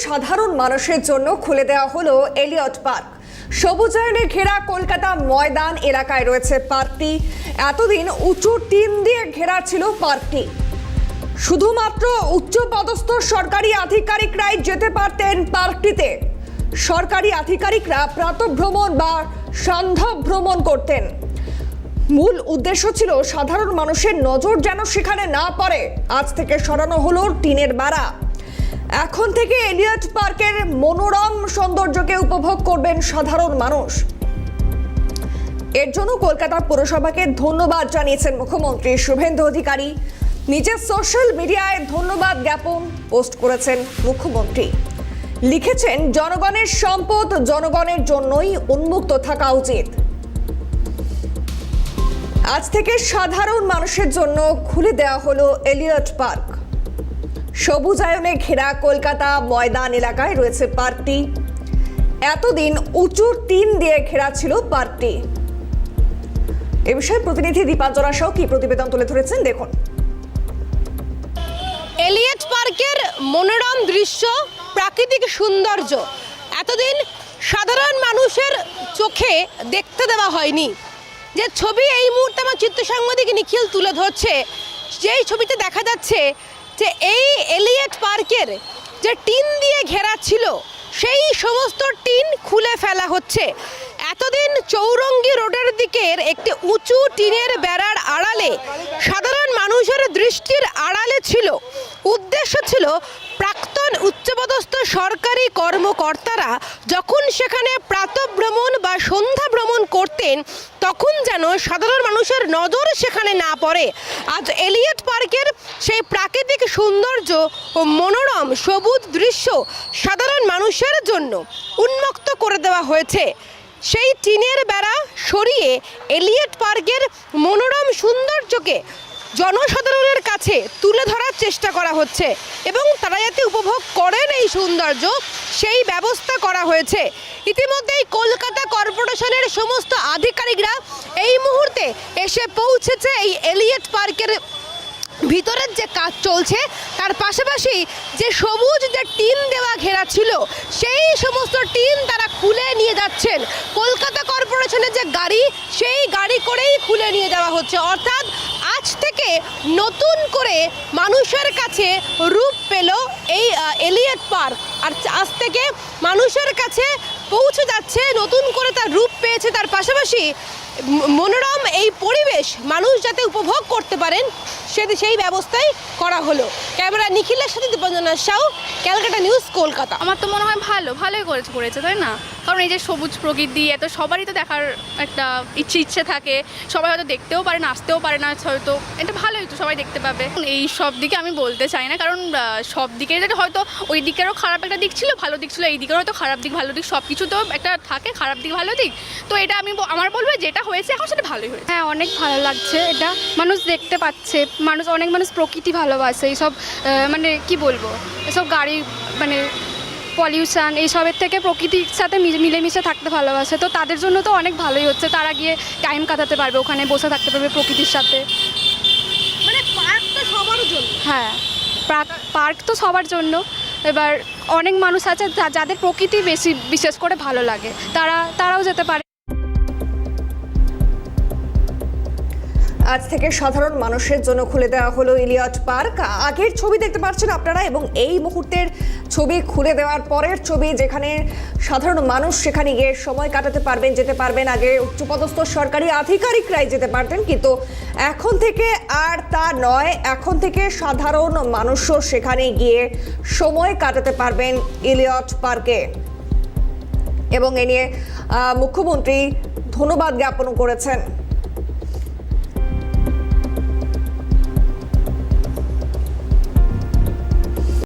সাধারণ মানুষের জন্য খুলে দেওয়া হলো এলিয়ট পার্ক। সবুজায়নে ঘেরা কলকাতা ময়দান এলাকায় রয়েছে পার্কটি। এতদিন উঁচু টিন দিয়ে ঘেরা ছিল পার্কটি। শুধুমাত্র উচ্চপদস্থ সরকারি আধিকারিকরাই যেতে পারতেন পার্কটিতে। সরকারি আধিকারিকরা প্রাতঃভ্রমণ বা সন্ধ্যা ভ্রমণ করতেন। মূল উদ্দেশ্য ছিল সাধারণ মানুষের নজর যেন সেখানে না পড়ে। আজ থেকে সরানো হলো টিনের বেড়া। এখন থেকে এলিয়ট পার্কের মনোরম সৌন্দর্যকে উপভোগ করবেন সাধারণ মানুষ। এর জন্য কলকাতা পুরসভাকে ধন্যবাদ জানিয়েছেন মুখ্যমন্ত্রী শুভেন্দু অধিকারী। নিজের সোশ্যাল মিডিয়ায় ধন্যবাদ জ্ঞাপন পোস্ট করেছেন মুখ্যমন্ত্রী। লিখেছেন, জনগণের সম্পদ জনগণের জন্যই উন্মুক্ত থাকা উচিত। আজ থেকে সাধারণ মানুষের জন্য খুলে দেওয়া হলো এলিয়ট পার্ক। সবুজায়নে ঘেরা কলকাতা ময়দান এলাকায় রয়েছে পার্কটি। এতদিন উঁচু টিন দিয়ে ঘেরা ছিল পার্কটি। এ বিষয়ে প্রতিনিধি দীপাঞ্জনা সাউ কি প্রতিবেদন তুলে ধরেছেন, দেখুন। এলিয়ট পার্কের মনোরম দৃশ্য, প্রাকৃতিক সৌন্দর্য এতদিন সাধারণ মানুষের চোখে দেখতে দেওয়া হয়নি। যে ছবি এই মুহূর্তে আমার চিত্র সাংবাদিক নিখিল তুলে ধরছে, যেই ছবিতে দেখা যাচ্ছে যে এই এলিয়ট পার্কের যে টিন দিয়ে ঘেরা ছিল সেই সমস্ত টিন খুলে ফেলা হচ্ছে। এতদিন চৌরঙ্গি রোডের দিকের একটি উঁচু টিনের বেড়ার আড়ালে সাধারণ মানুষের দৃষ্টির আড়ালে ছিল। উদ্দেশ্য ছিল প্রাক্তন উচ্চপদস্থ সরকারি কর্মকর্তারা যখন সেখানে প্রাতঃভ্রমণ বা সন্ধ্যা ভ্রমণ করতেন তখন যেন সাধারণ মানুষের নজর সেখানে না পড়ে। আজ এলিয়ট পার্কের সেই প্রাকৃতিক সৌন্দর্য ও মনোরম সবুজ দৃশ্য সাধারণ মানুষের জন্য উন্মুক্ত করে দেওয়া হয়েছে। সেই টিনের বেড়া সরিয়ে এলিয়ট পার্কের মনোরম সৌন্দর্যকে জনসাধারণের কাছে তুলে ধরার চেষ্টা করা হচ্ছে এবং তারা যাতে উপভোগ করেন এই সৌন্দর্য সেই ব্যবস্থা করা হয়েছে। ইতিমধ্যেই কলকাতা কর্পোরেশনের সমস্ত আধিকারিকরা এই মুহূর্তে এসে পৌঁছেছে এই এলিয়ট পার্কের ভিতরের যে কাজ চলছে তার পাশাপাশি যে সবুজ যে টিন দেওয়া ঘেরা ছিল সেই সমস্ত টিন তারা খুলে নিয়ে যাচ্ছেন। কলকাতা কর্পোরেশনের যে গাড়ি সেই গাড়ি করেই খুলে নিয়ে যাওয়া হচ্ছে। অর্থাৎ আজ থেকে নতুন করে মানুষের কাছে রূপ পেল এই এলিয়ট পার্ক। আর আজ থেকে মানুষের কাছে পৌঁছে যাচ্ছে, নতুন করে তার রূপ পেয়েছে। তার পাশাপাশি মনোরম এই পরিবেশ মানুষ যাতে উপভোগ করতে পারেন সেই ব্যবস্থাই করা হলো। ক্যামেরা নিখিলের সাথে দীপাঞ্জনা সাউ, ক্যালকাটা নিউজ, কলকাতা। আমার তো মনে হয় ভালোই করেছে তাই না? কারণ এই যে সবুজ প্রকৃতি এত সবারই তো দেখার একটা ইচ্ছে থাকে। সবাই হয়তো দেখতেও পারে না, আসতেও পারে না, হয়তো এটা ভালোই তো সবাই দেখতে পাবে। এই সব দিকে আমি বলতে চাই না, কারণ সব দিকে হয়তো ওই দিকেরও খারাপ একটা দিক ছিল, ভালো দিক ছিল, এই দিকেরও হয়তো খারাপ দিক ভালো দিক সব কিছু তো একটা থাকে, খারাপ দিক ভালো দিক। তো এটা আমার বলবো যেটা হয়েছে এখন সেটা ভালোই হয়েছে। হ্যাঁ, অনেক ভালো লাগছে। এটা মানুষ দেখতে পাচ্ছে, অনেক মানুষ প্রকৃতি ভালোবাসে। এইসব মানে কি বলবো, এসব গাড়ি মানে পলিউশন এইসবের থেকে প্রকৃতির সাথে মিলেমিশে থাকতে ভালোবাসে। তো তাদের জন্য তো অনেক ভালোই হচ্ছে, তারা গিয়ে টাইম কাটাতে পারবে, ওখানে বসে থাকতে পারবে প্রকৃতির সাথে। মানে পার্ক তো সবার জন্য। হ্যাঁ, পার্ক তো সবার জন্য। এবার অনেক মানুষ আছে যাদের প্রকৃতি বিশেষ করে ভালো লাগে, তারাও যেতে পারে। আজ থেকে সাধারণ মানুষের জন্য খুলে দেওয়া হলো এলিয়ট পার্ক। আগের ছবি দেখতে পাচ্ছেন আপনারা এবং এই মুহূর্তের ছবি খুলে দেওয়ার পরের ছবি, যেখানে সাধারণ মানুষ সেখানে গিয়ে সময় কাটাতে পারবেন, যেতে পারবেন। আগে উচ্চপদস্থ সরকারি আধিকারিকরাই যেতে পারতেন, কিন্তু এখন থেকে আর তা নয়। এখন থেকে সাধারণ মানুষও সেখানে গিয়ে সময় কাটাতে পারবেন এলিয়ট পার্কে। এবং এ নিয়ে মুখ্যমন্ত্রী ধন্যবাদ জ্ঞাপন করেছেন।